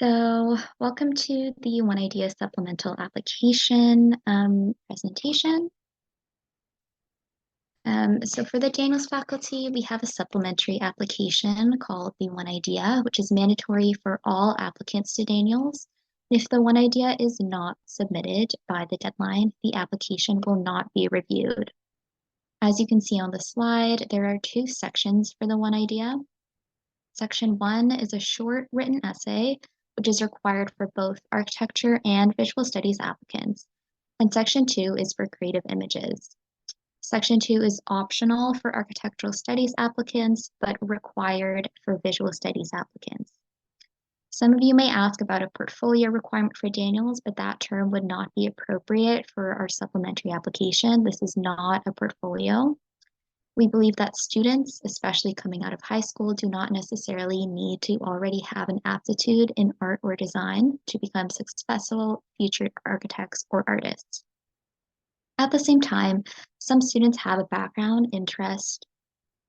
So welcome to the One Idea Supplemental Application presentation. So for the Daniels faculty, we have a supplementary application called the One Idea, which is mandatory for all applicants to Daniels. If the One Idea is not submitted by the deadline, the application will not be reviewed. As you can see on the slide, there are two sections for the One Idea. Section 1 is a short written essay, which is required for both architecture and visual studies applicants. And Section 2 is for creative images. Section 2 is optional for architectural studies applicants, but required for visual studies applicants. Some of you may ask about a portfolio requirement for Daniels, but that term would not be appropriate for our supplementary application. This is not a portfolio. We believe that students, especially coming out of high school, do not necessarily need to already have an aptitude in art or design to become successful future architects or artists. At the same time, some students have a background, interest,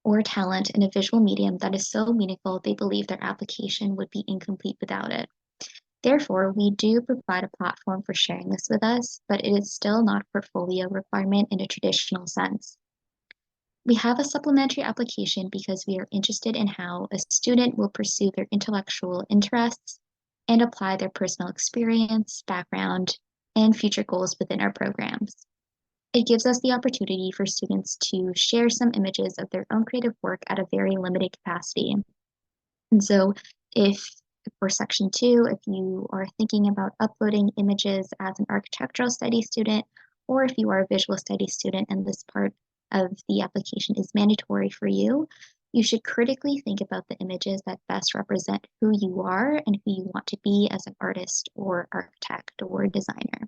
or talent in a visual medium that is so meaningful they believe their application would be incomplete without it. Therefore, we do provide a platform for sharing this with us, but it is still not a portfolio requirement in a traditional sense. We have a supplementary application because we are interested in how a student will pursue their intellectual interests and apply their personal experience, background, and future goals within our programs. It gives us the opportunity for students to share some images of their own creative work at a very limited capacity. And so if for Section 2, if you are thinking about uploading images as an architectural studies student, or if you are a visual studies student and this part of the application is mandatory for you, you should critically think about the images that best represent who you are and who you want to be as an artist or architect or designer.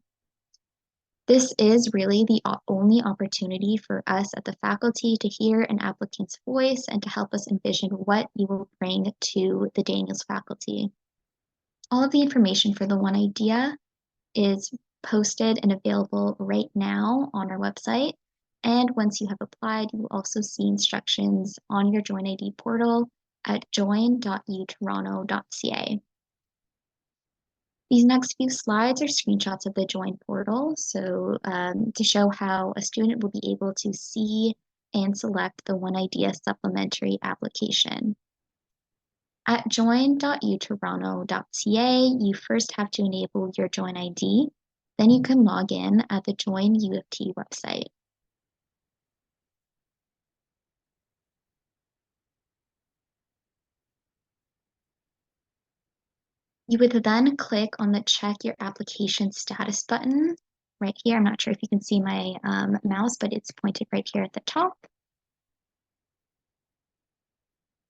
This is really the only opportunity for us at the faculty to hear an applicant's voice and to help us envision what you will bring to the Daniels faculty. All of the information for the One Idea is posted and available right now on our website. And once you have applied, you will also see instructions on your Join ID portal at join.utoronto.ca. These next few slides are screenshots of the Join portal, so to show how a student will be able to see and select the One Idea supplementary application. At join.utoronto.ca, you first have to enable your Join ID, then you can log in at the Join U of T website. You would then click on the Check Your Application Status button right here. I'm not sure if you can see my mouse, but it's pointed right here at the top.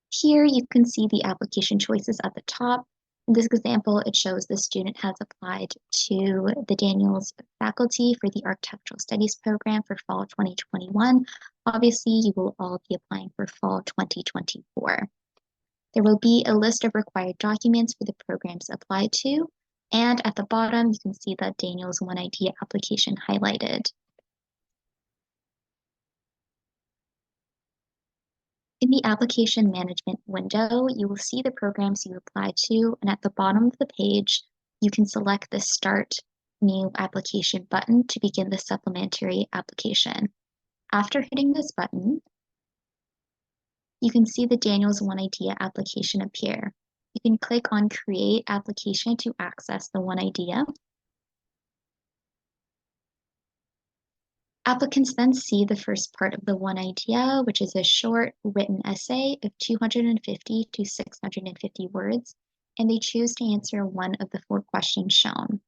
Here you can see the application choices at the top. In this example, it shows the student has applied to the Daniels faculty for the Architectural Studies program for fall 2021. Obviously, you will all be applying for fall 2024. There will be a list of required documents for the programs applied to, and at the bottom, you can see the Daniels One Idea application highlighted. In the application management window, you will see the programs you applied to, and at the bottom of the page, you can select the Start New Application button to begin the supplementary application. After hitting this button, you can see the Daniels One Idea application appear. You can click on Create Application to access the One Idea. Applicants then see the first part of the One Idea, which is a short written essay of 250 to 650 words, and they choose to answer one of the 4 questions shown.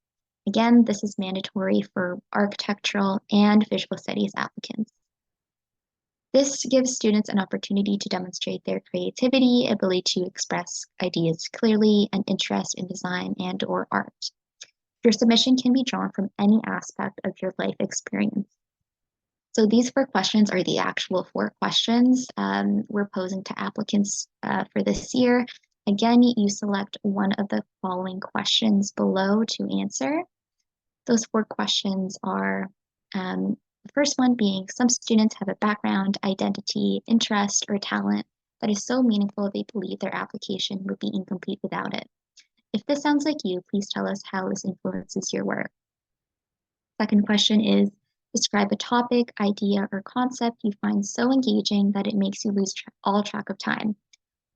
Again, this is mandatory for architectural and visual studies applicants. This gives students an opportunity to demonstrate their creativity, ability to express ideas clearly, and interest in design and/or art. Your submission can be drawn from any aspect of your life experience. So these 4 questions are the actual 4 questions we're posing to applicants for this year. Again, you select one of the following questions below to answer. Those 4 questions are the first one being, some students have a background, identity, interest, or talent that is so meaningful they believe their application would be incomplete without it. If this sounds like you, please tell us how this influences your work. Second question is, describe a topic, idea, or concept you find so engaging that it makes you lose all track of time.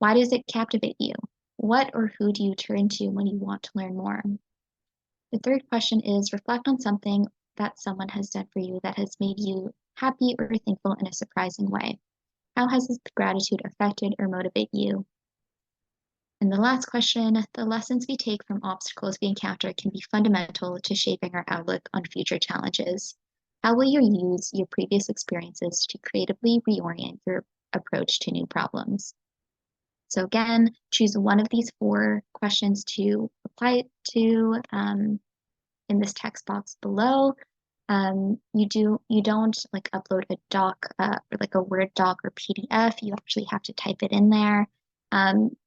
Why does it captivate you? What or who do you turn to when you want to learn more? The third question is, reflect on something that someone has done for you that has made you happy or thankful in a surprising way. How has this gratitude affected or motivated you? And the last question, the lessons we take from obstacles we encounter can be fundamental to shaping our outlook on future challenges. How will you use your previous experiences to creatively reorient your approach to new problems? So again, choose one of these 4 questions to apply to in this text box below. You don't like upload a doc or like a Word doc or PDF. You actually have to type it in there.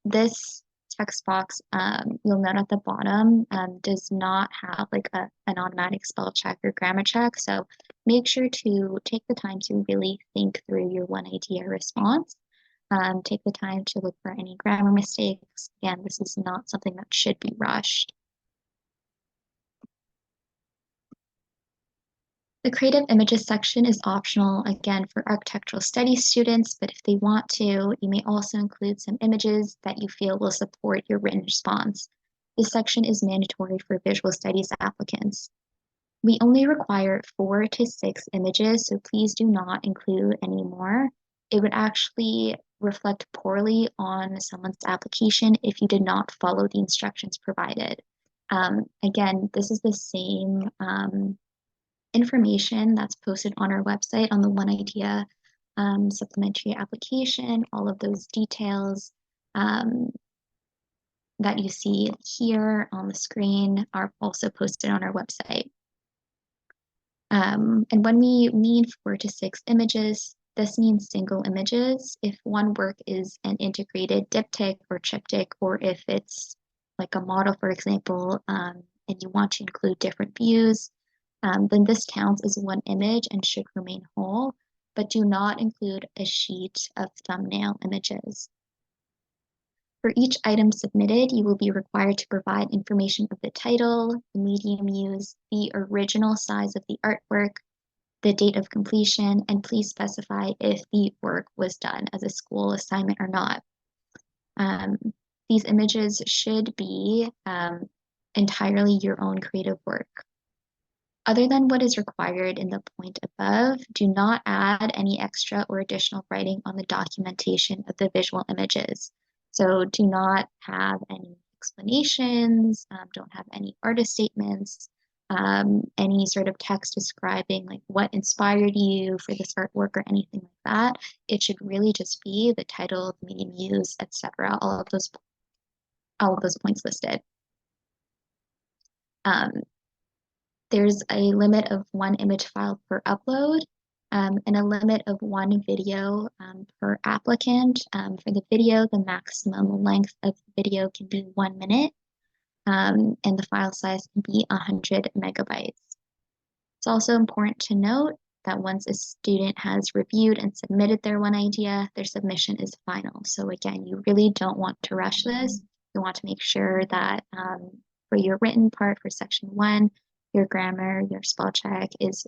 This text box, you'll note at the bottom, does not have like an automatic spell check or grammar check. So make sure to take the time to really think through your one idea response. Take the time to look for any grammar mistakes. Again, this is not something that should be rushed. The creative images section is optional, again, for architectural studies students, but if they want to, you may also include some images that you feel will support your written response. This section is mandatory for visual studies applicants. We only require 4 to 6 images, so please do not include any more. It would actually reflect poorly on someone's application if you did not follow the instructions provided. Again, this is the same information that's posted on our website on the One Idea supplementary application. All of those details that you see here on the screen are also posted on our website. And when we mean 4 to 6 images, this means single images. If one work is an integrated diptych or triptych, or if it's like a model, for example, and you want to include different views, then this counts as one image and should remain whole, but do not include a sheet of thumbnail images. For each item submitted, you will be required to provide information of the title, the medium used, the original size of the artwork, the date of completion, and please specify if the work was done as a school assignment or not. These images should be entirely your own creative work. Other than what is required in the point above, do not add any extra or additional writing on the documentation of the visual images. So do not have any explanations, don't have any artist statements, any sort of text describing like what inspired you for this artwork or anything like that. It should really just be the title, the medium used, etc. All of those points listed. There's a limit of 1 image file per upload and a limit of 1 video per applicant. For the video, the maximum length of the video can be 1 minute and the file size can be 100 megabytes. It's also important to note that once a student has reviewed and submitted their one idea, their submission is final. So again, you really don't want to rush this. You want to make sure that for your written part for section 1, your grammar, your spell check is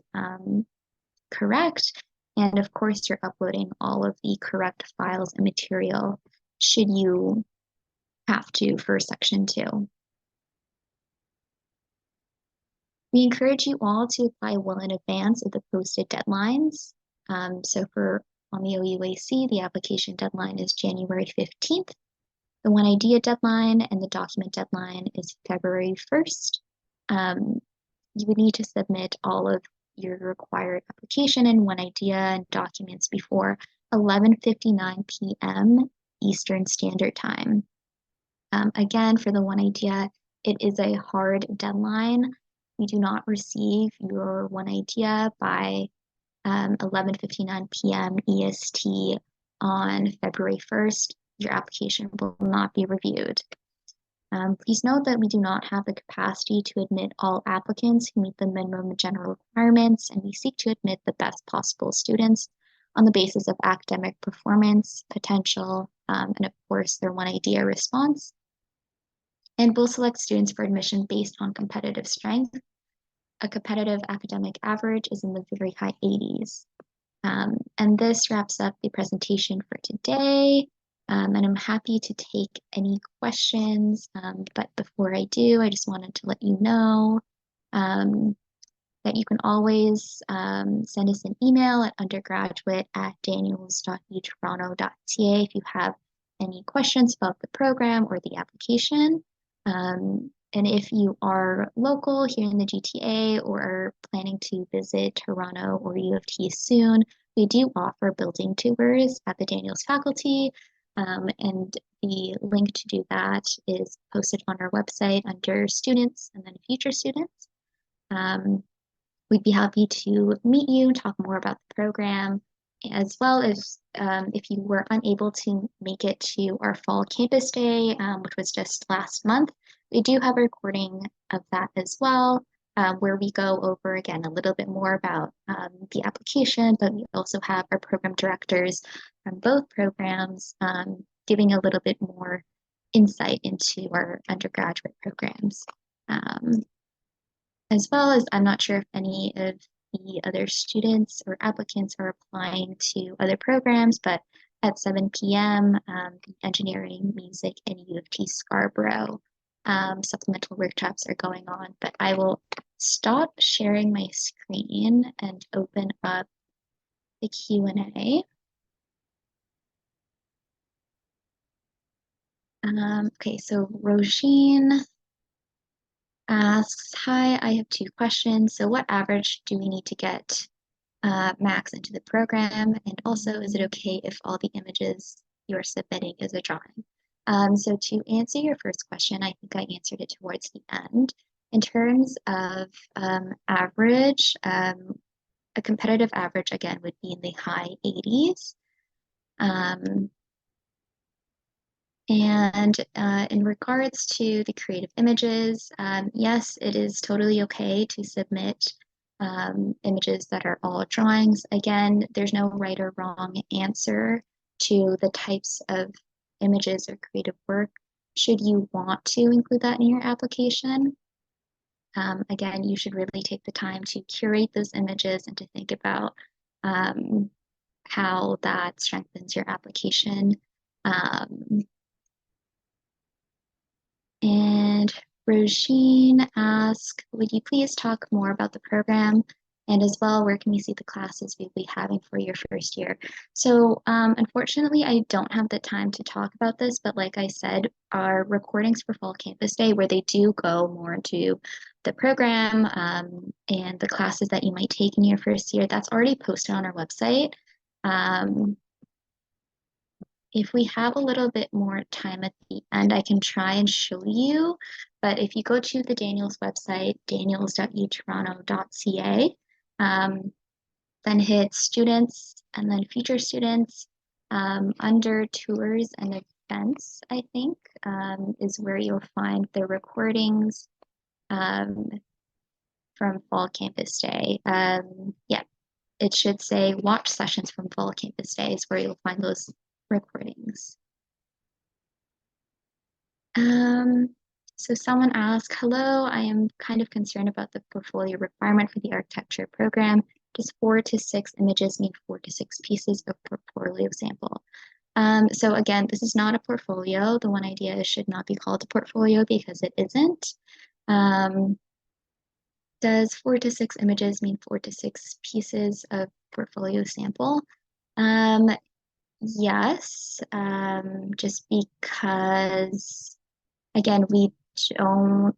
correct. And of course, you're uploading all of the correct files and material should you have to for section 2. We encourage you all to apply well in advance of the posted deadlines. So on the OUAC, the application deadline is January 15th. The one idea deadline and the document deadline is February 1st. You would need to submit all of your required application and one idea and documents before 11:59 p.m. Eastern Standard Time. Again, for the one idea, it is a hard deadline. We do not receive your one idea by 11:59 p.m. EST on February 1st. Your application will not be reviewed. Please note that we do not have the capacity to admit all applicants who meet the minimum general requirements, and we seek to admit the best possible students on the basis of academic performance, potential, and of course, their one idea response. And we'll select students for admission based on competitive strength. A competitive academic average is in the very high 80s. And this wraps up the presentation for today. And I'm happy to take any questions. But before I do, I just wanted to let you know um, that you can always send us an email at undergraduate@daniels.utoronto.ca if you have any questions about the program or the application. And if you are local here in the GTA or are planning to visit Toronto or U of T soon, we do offer building tours at the Daniels faculty. And the link to do that is posted on our website under students and then future students. We'd be happy to meet you, talk more about the program, as well as if you were unable to make it to our fall campus day, which was just last month, we do have a recording of that as well, where we go over again a little bit more about the application, but we also have our program directors from both programs giving a little bit more insight into our undergraduate programs. As well as I'm not sure if any of the other students or applicants are applying to other programs, but at 7 p.m., the engineering, music, and U of T Scarborough supplemental workshops are going on. But I will stop sharing my screen and open up the Q&A. Okay, so Rogine asks, hi, I have two questions. So what average do we need to get max into the program? And also, is it okay if all the images you're submitting is a drawing? So to answer your first question, I think I answered it towards the end. In terms of average, a competitive average, again, would be in the high 80s. And in regards to the creative images, yes, it is totally okay to submit images that are all drawings. Again, there's no right or wrong answer to the types of images or creative work. Should you want to include that in your application, again, you should really take the time to curate those images and to think about how that strengthens your application. And Rogine asked, would you please talk more about the program and as well, where can we see the classes we'll be having for your first year? So unfortunately, I don't have the time to talk about this, but like I said, our recordings for Fall Campus Day, where they do go more into the program and the classes that you might take in your first year, that's already posted on our website. If we have a little bit more time at the end, I can try and show you. But if you go to the Daniels website, daniels.utoronto.ca, then hit students and then future students under tours and events, I think, is where you'll find the recordings from Fall Campus Day. Yeah, it should say watch sessions from Fall Campus Day is where you'll find those recordings. So someone asked, hello, I am kind of concerned about the portfolio requirement for the architecture program. Does 4 to 6 images mean 4 to 6 pieces of portfolio sample? So again, this is not a portfolio. The one idea should not be called a portfolio because it isn't. Does 4 to 6 images mean 4 to 6 pieces of portfolio sample? Yes, just because, again, we don't,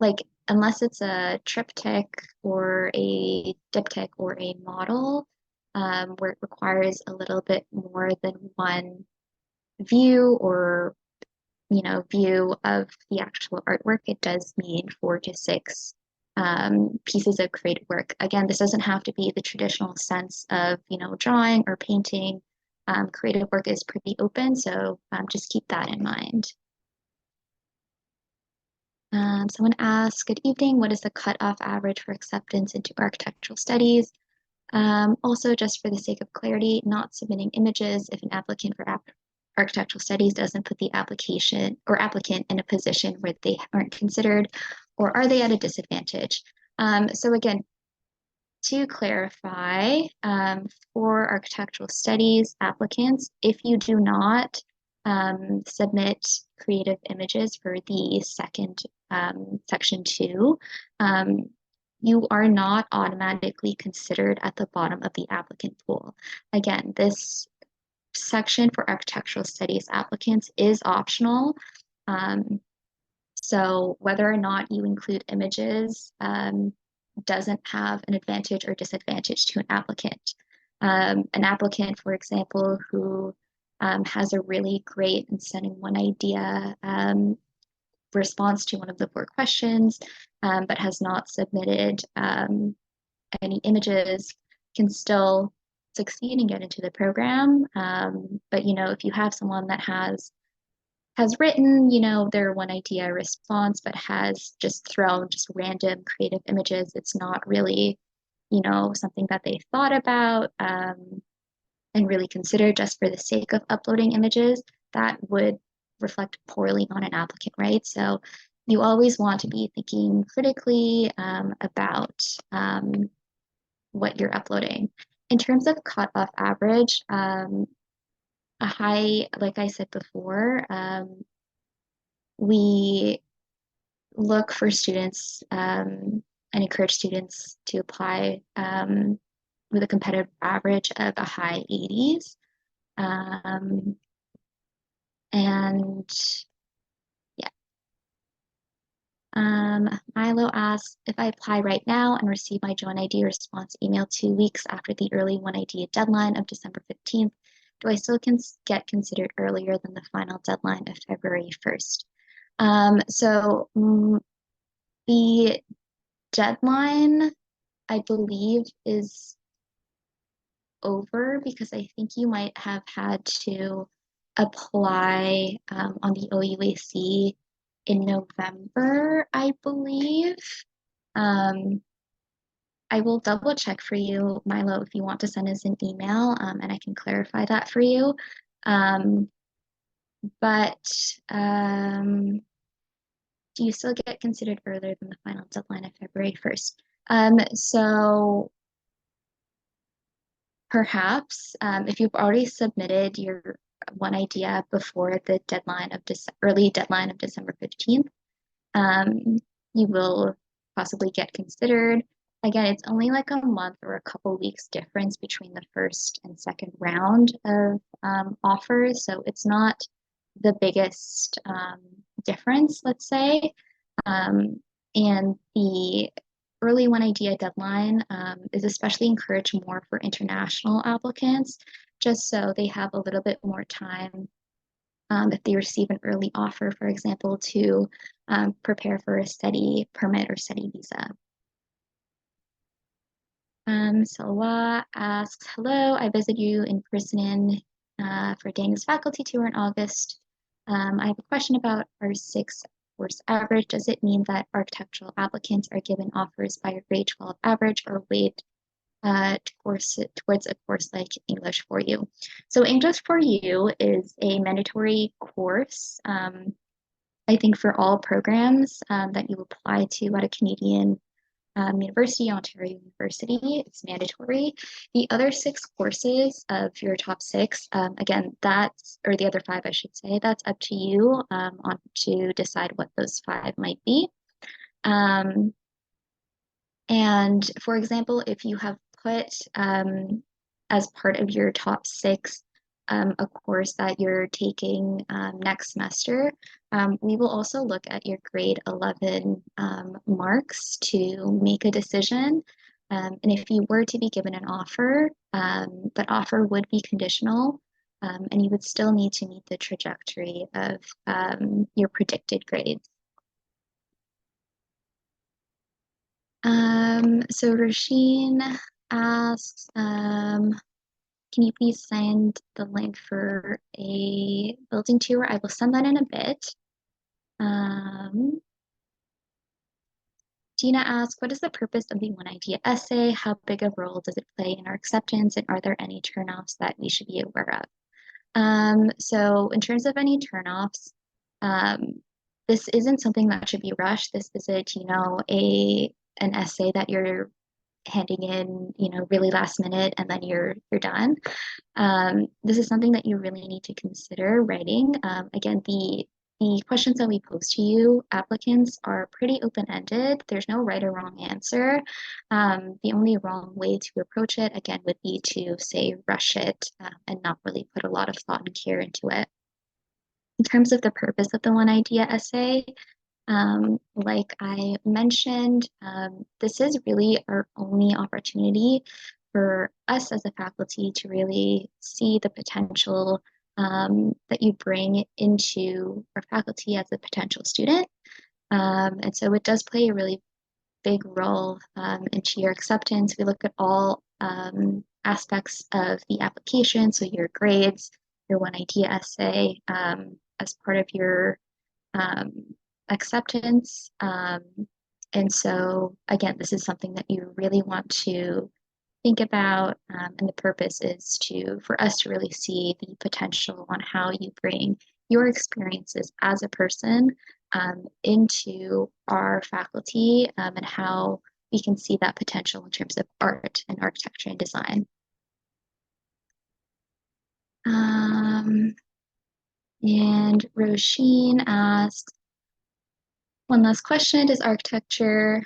like, unless it's a triptych or a diptych or a model, where it requires a little bit more than one view or, view of the actual artwork, it does mean 4 to 6 pieces of creative work. Again, this doesn't have to be the traditional sense of, drawing or painting. Creative work is pretty open, so just keep that in mind. Someone asked, good evening, what is the cutoff average for acceptance into architectural studies? Also, just for the sake of clarity, not submitting images if an applicant for architectural studies doesn't put the application or applicant in a position where they aren't considered, or are they at a disadvantage? So again, to clarify, for architectural studies applicants, if you do not submit creative images for the second section 2, you are not automatically considered at the bottom of the applicant pool. Again, this section for architectural studies applicants is optional. So whether or not you include images doesn't have an advantage or disadvantage to an applicant. An applicant, for example, who has a really great and sending one idea response to one of the 4 questions, but has not submitted any images, can still succeed and get into the program. But if you have someone that has written, their one idea response, but has just thrown just random creative images, it's not really, something that they thought about and really considered just for the sake of uploading images, that would reflect poorly on an applicant, right? So you always want to be thinking critically about what you're uploading. In terms of cutoff average, a high, like I said before, we look for students and encourage students to apply with a competitive average of a high 80s. And yeah. Milo asks, if I apply right now and receive my joint ID response email 2 weeks after the early one idea deadline of December 15th, do I still get considered earlier than the final deadline of February 1st? So the deadline, I believe, is over because I think you might have had to apply on the OUAC in November, I believe. I will double check for you, Milo, if you want to send us an email, and I can clarify that for you. But do you still get considered earlier than the final deadline of February 1st? So perhaps if you've already submitted your one idea before the deadline of early deadline of December 15th, you will possibly get considered. Again, it's only like a month or a couple weeks difference between the first and second round of offers, so it's not the biggest difference, let's say. And the early one idea deadline is especially encouraged more for international applicants, just so they have a little bit more time if they receive an early offer, for example, to prepare for a study permit or study visa. Salwa asks, hello, I visited you in person for Daniel's faculty tour in August. I have a question about our 6 course average. Does it mean that architectural applicants are given offers by a grade 12 average or weight towards a course like English for You? So English for You is a mandatory course, I think for all programs that you apply to at a Canadian University, Ontario University. It's mandatory. The other 6 courses of your top 6, again, or the other 5, I should say, that's up to you on to decide what those 5 might be. And for example, if you have put as part of your top 6 a course that you're taking next semester, we will also look at your grade 11 marks to make a decision. And if you were to be given an offer, that offer would be conditional, and you would still need to meet the trajectory of your predicted grades. So Rasheen asks, can you please send the link for a building tour? I will send that in a bit. Gina asks, what is the purpose of the one idea essay? How big a role does it play in our acceptance? And are there any turnoffs that we should be aware of? So in terms of any turnoffs, um, this isn't something that should be rushed. This isn't, an essay that you're handing in, really last minute and then you're done. This is something that you really need to consider writing. Again, the questions that we pose to you, applicants, are pretty open-ended. There's no right or wrong answer. The only wrong way to approach it, again, would be to say rush it and not really put a lot of thought and care into it. In terms of the purpose of the one idea essay, like I mentioned, this is really our only opportunity for us as a faculty to really see the potential that you bring into our faculty as a potential student. And so it does play a really big role into your acceptance. We look at all aspects of the application, so your grades, your one idea essay, as part of your um, acceptance. And so, again, this is something that you really want to think about, and the purpose is for us to really see the potential on how you bring your experiences as a person into our faculty, and how we can see that potential in terms of art and architecture and design. And Roisin asks, one last question, does architecture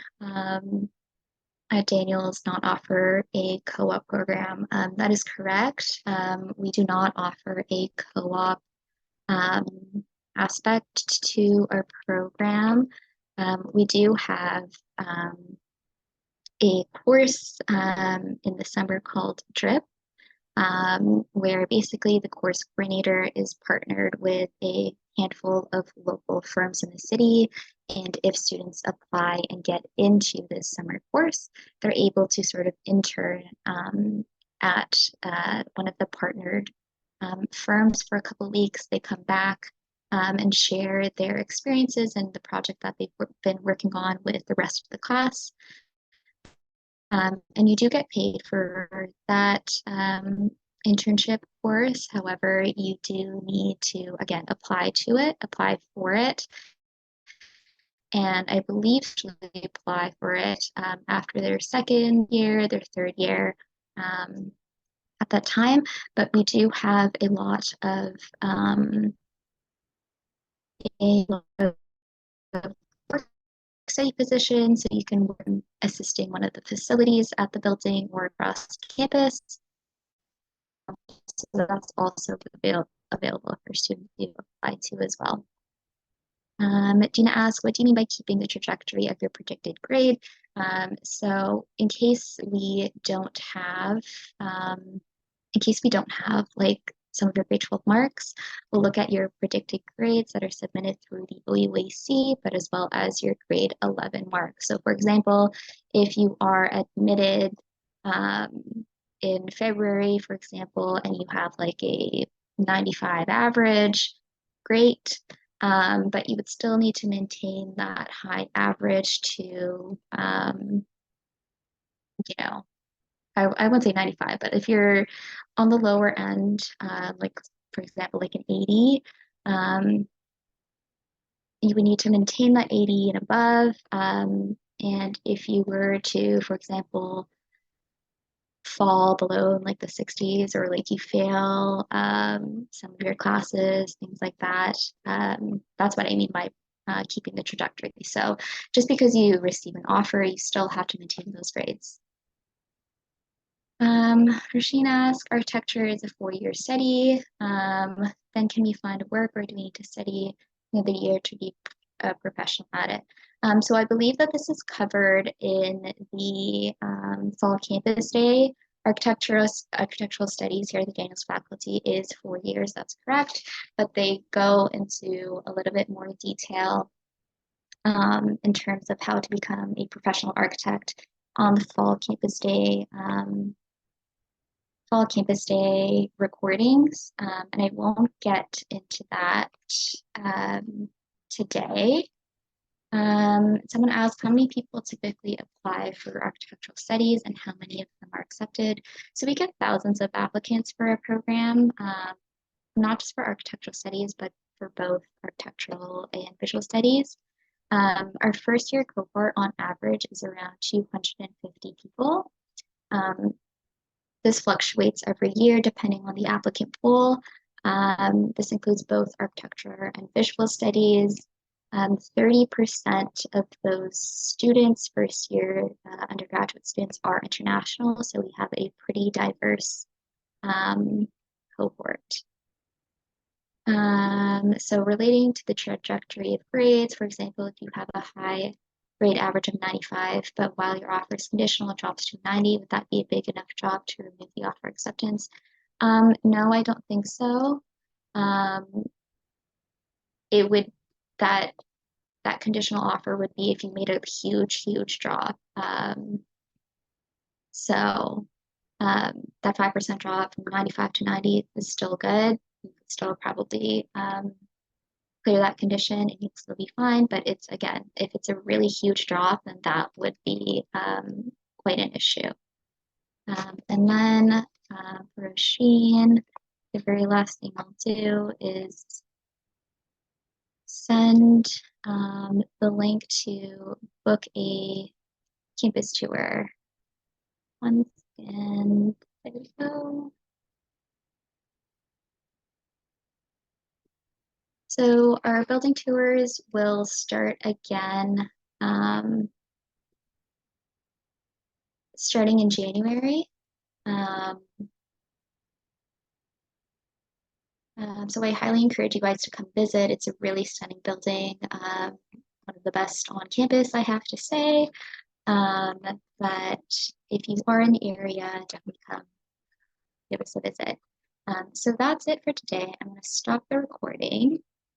at Daniels not offer a co-op program? That is correct. We do not offer a co-op um, aspect to our program. We do have a course in the summer called DRIP, where basically the course coordinator is partnered with a handful of local firms in the city. And if students apply and get into this summer course, they're able to sort of intern at one of the partnered firms for a couple of weeks. They come back and share their experiences and the project that they've been working on with the rest of the class. And you do get paid for that internship course. However, you do need to, again, apply for it. And I believe they apply for it after their second year, their third year at that time. But we do have a lot of work study positions, so you can work assisting one of the facilities at the building or across campus. So that's also available for students to apply to as well. Dina asks, what do you mean by keeping the trajectory of your predicted grade? So in case we don't have like some of your grade 12 marks, we'll look at your predicted grades that are submitted through the OUAC, but as well as your grade 11 marks. So for example, if you are admitted in February, for example, and you have like a 95 average, great. But you would still need to maintain that high average to, I wouldn't say 95, but if you're on the lower end, like for example, like an 80, you would need to maintain that 80 and above. And if you were to, for example, fall below in like the 60s, or like you fail some of your classes, things like that, that's what I mean by keeping the trajectory. So just because you receive an offer, you still have to maintain those grades. Rasheen asks, architecture is a 4-year study. Then can we find work, or do we need to study another year to be a professional at it? So I believe that this is covered in the fall campus day. Architectural studies here at the Daniels faculty is 4 years, that's correct, but they go into a little bit more detail in terms of how to become a professional architect on the fall campus day recordings, and I won't get into that today. Someone asked, how many people typically apply for architectural studies and how many of them are accepted? So we get thousands of applicants for a program. not just for architectural studies, but for both architectural and visual studies. Our first year cohort on average is around 250 people. This fluctuates every year depending on the applicant pool. This includes both architecture and visual studies. 30% of those students, first year undergraduate students, are international, so we have a pretty diverse cohort. So relating to the trajectory of grades, for example, if you have a high grade average of 95, but while your offer is conditional, it drops to 90, would that be a big enough drop to remove the offer acceptance? No, I don't think so. It would, that conditional offer would be if you made a huge drop. So that 5% drop from 95 to 90 is still good. You could still probably clear that condition and you'd still be fine. But it's, again, if it's a really huge drop, then that would be quite an issue. And then for Sheen, the very last thing I'll do is send the link to book a campus tour. Once again, there we go. So our building tours will start again starting in January. So I highly encourage you guys to come visit. It's a really stunning building, one of the best on campus, I have to say. But if you are in the area, definitely come give us a visit. So that's it for today. I'm going to stop the recording.